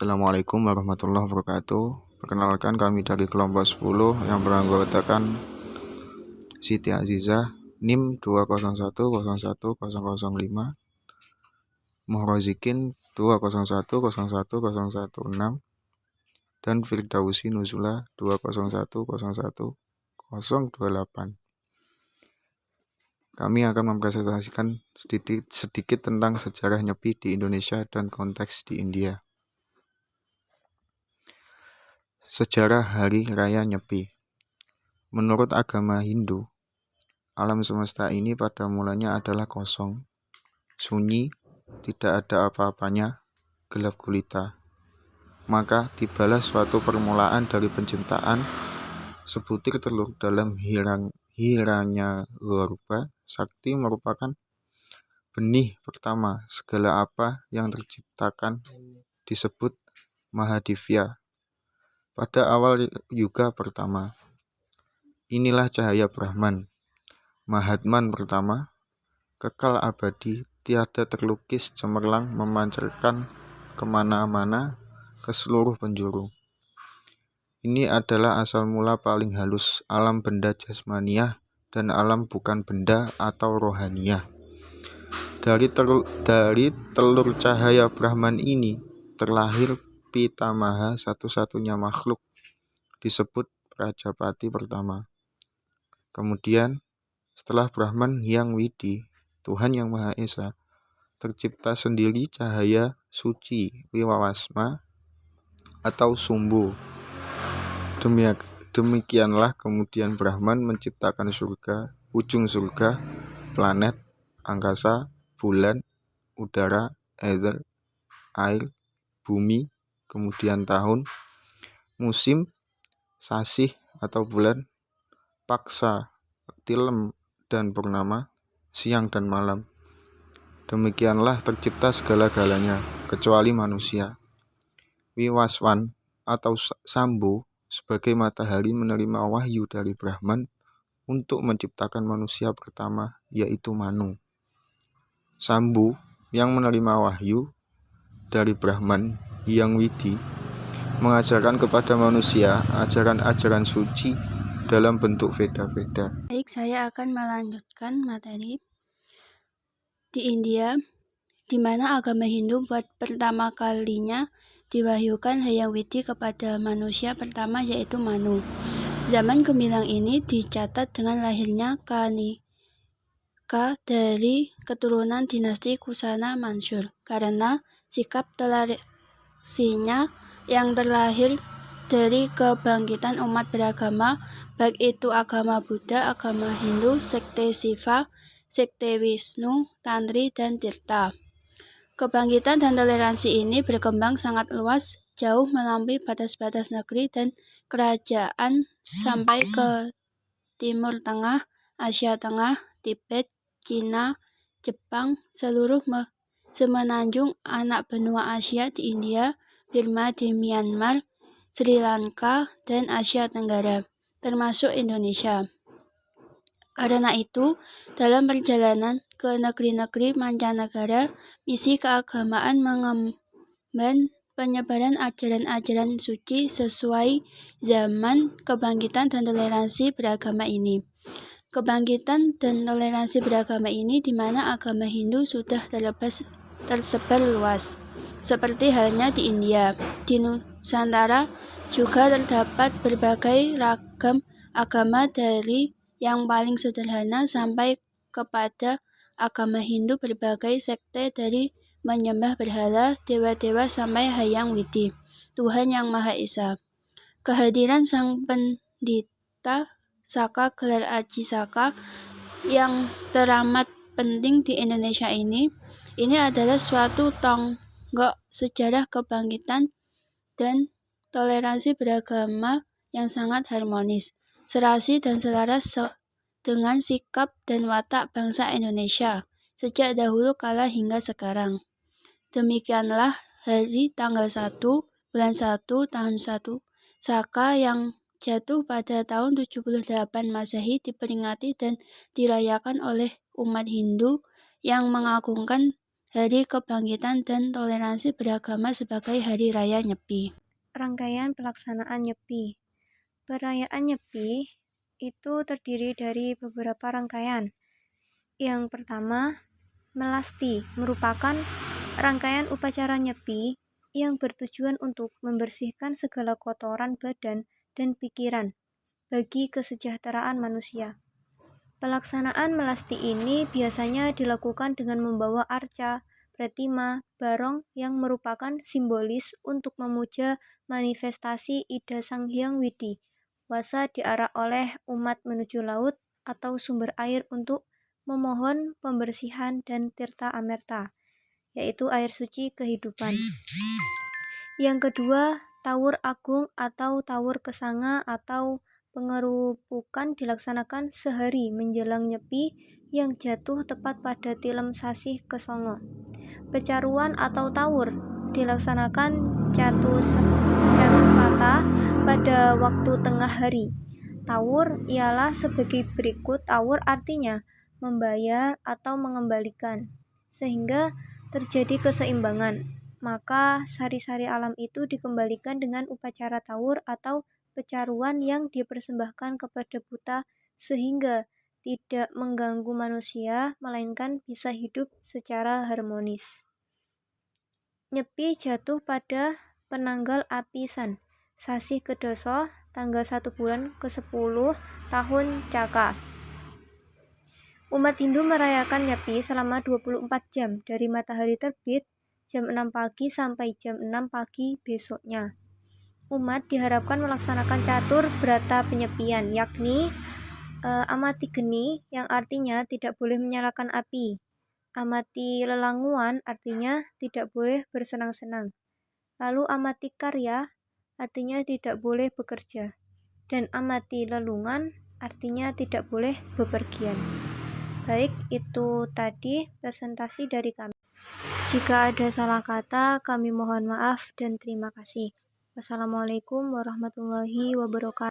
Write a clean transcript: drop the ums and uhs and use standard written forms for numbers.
Assalamualaikum warahmatullahi wabarakatuh. Perkenalkan, kami dari kelompok 10 yang beranggotakan Siti Azizah, NIM 201010005, Muhrozikin 201011016, dan Firdausi Nuzula 201011028. Kami akan mempresentasikan sedikit tentang sejarah Nyepi di Indonesia dan konteks di India. Sejarah Hari Raya Nyepi. Menurut agama Hindu, alam semesta ini pada mulanya adalah kosong, sunyi, tidak ada apa-apanya, gelap gulita. Maka tibalah suatu permulaan dari penciptaan sebutir telur dalam Hiranyagarbha Sakti merupakan benih pertama. Segala apa yang terciptakan disebut Mahadivya. Pada awal yuga pertama, inilah cahaya Brahman, Mahatman pertama, kekal abadi, tiada terlukis, cemerlang, memancarkan kemana-mana, ke seluruh penjuru. Ini adalah asal mula paling halus, alam benda jasmaniah dan alam bukan benda atau rohaniyah. Dari telur cahaya Brahman ini terlahir Pitamaha, satu-satunya makhluk, disebut Prajapati pertama. Kemudian setelah Brahman Hyang Widi, Tuhan yang Maha Esa, tercipta sendiri cahaya suci Wiwasma atau Sumbu. Demikianlah kemudian Brahman menciptakan surga, ujung surga, planet, angkasa, bulan, udara, ether, air, bumi, kemudian tahun, musim, sasih atau bulan, paksa, tilem dan purnama, siang dan malam. Demikianlah tercipta segala-galanya, kecuali manusia. Wiwaswan atau Sambu sebagai matahari menerima wahyu dari Brahman untuk menciptakan manusia pertama, yaitu Manu. Sambu yang menerima wahyu dari Brahman Hyang Widi mengajarkan kepada manusia ajaran-ajaran suci dalam bentuk Veda-Veda. Baik, saya akan melanjutkan materi di India, di mana agama Hindu buat pertama kalinya diwahyukan Hyang Widi kepada manusia pertama, yaitu Manu. Zaman gemilang ini dicatat dengan lahirnya Kanika dari keturunan dinasti Kusana Mansur, karena sikap toleransinya yang terlahir dari kebangkitan umat beragama, baik itu agama Buddha, agama Hindu, sekte Siva, sekte Wisnu, Tantri, dan Tirta. Kebangkitan dan toleransi ini berkembang sangat luas, jauh melampaui batas-batas negeri dan kerajaan sampai ke Timur Tengah, Asia Tengah, Tibet, Cina, Jepang, seluruh semenanjung anak benua Asia di India, Burma di Myanmar, Sri Lanka, dan Asia Tenggara, termasuk Indonesia. Karena itu, dalam perjalanan ke negeri-negeri mancanegara, misi keagamaan mengemban penyebaran ajaran-ajaran suci sesuai zaman kebangkitan dan toleransi beragama ini. Kebangkitan dan toleransi beragama ini di mana agama Hindu sudah tersebar luas. Seperti halnya di India, di Nusantara juga terdapat berbagai ragam agama dari yang paling sederhana sampai kepada agama Hindu berbagai sekte, dari menyembah berhala, dewa-dewa sampai Hyang Widi, Tuhan yang Maha Esa. Kehadiran Sang Pendita Saka, gelar Aji Saka, yang teramat penting di Indonesia ini adalah suatu tonggak sejarah kebangkitan dan toleransi beragama yang sangat harmonis, serasi dan selaras dengan sikap dan watak bangsa Indonesia sejak dahulu kala hingga sekarang. Demikianlah hari tanggal 1 bulan 1 tahun 1 Saka yang jatuh pada tahun 78 Masehi diperingati dan dirayakan oleh umat Hindu yang mengagungkan Hari Kebangkitan dan Toleransi Beragama sebagai Hari Raya Nyepi. Rangkaian pelaksanaan Nyepi. Perayaan Nyepi itu terdiri dari beberapa rangkaian. Yang pertama, Melasti merupakan rangkaian upacara Nyepi yang bertujuan untuk membersihkan segala kotoran badan dan pikiran bagi kesejahteraan manusia. Pelaksanaan Melasti ini biasanya dilakukan dengan membawa arca, pretima, barong yang merupakan simbolis untuk memuja manifestasi Ida Sang Hyang Widi Wasa diarak oleh umat menuju laut atau sumber air untuk memohon pembersihan dan tirta amerta, yaitu air suci kehidupan. Yang kedua, Tawur Agung atau Tawur Kesanga atau pengerupukan dilaksanakan sehari menjelang Nyepi yang jatuh tepat pada tilem sasih Kesongo. Pecaruan atau tawur dilaksanakan catus pata pada waktu tengah hari. Tawur ialah sebagai berikut. Tawur artinya membayar atau mengembalikan, sehingga terjadi keseimbangan. Maka sari-sari alam itu dikembalikan dengan upacara tawur atau pecaruan yang dipersembahkan kepada buta sehingga tidak mengganggu manusia, melainkan bisa hidup secara harmonis. Nyepi jatuh pada penanggal Apisan, sasi Kedoso, tanggal 1 bulan ke-10 tahun Caka. Umat Hindu merayakan Nyepi selama 24 jam dari matahari terbit jam 6 pagi sampai jam 6 pagi besoknya. Umat diharapkan melaksanakan catur brata penyepian, yakni amati geni yang artinya tidak boleh menyalakan api. Amati lelanguan artinya tidak boleh bersenang-senang. Lalu amati karya artinya tidak boleh bekerja. Dan amati lelungan artinya tidak boleh bepergian. Baik, itu tadi presentasi dari kami. Jika ada salah kata, kami mohon maaf dan terima kasih. Wassalamualaikum warahmatullahi wabarakatuh.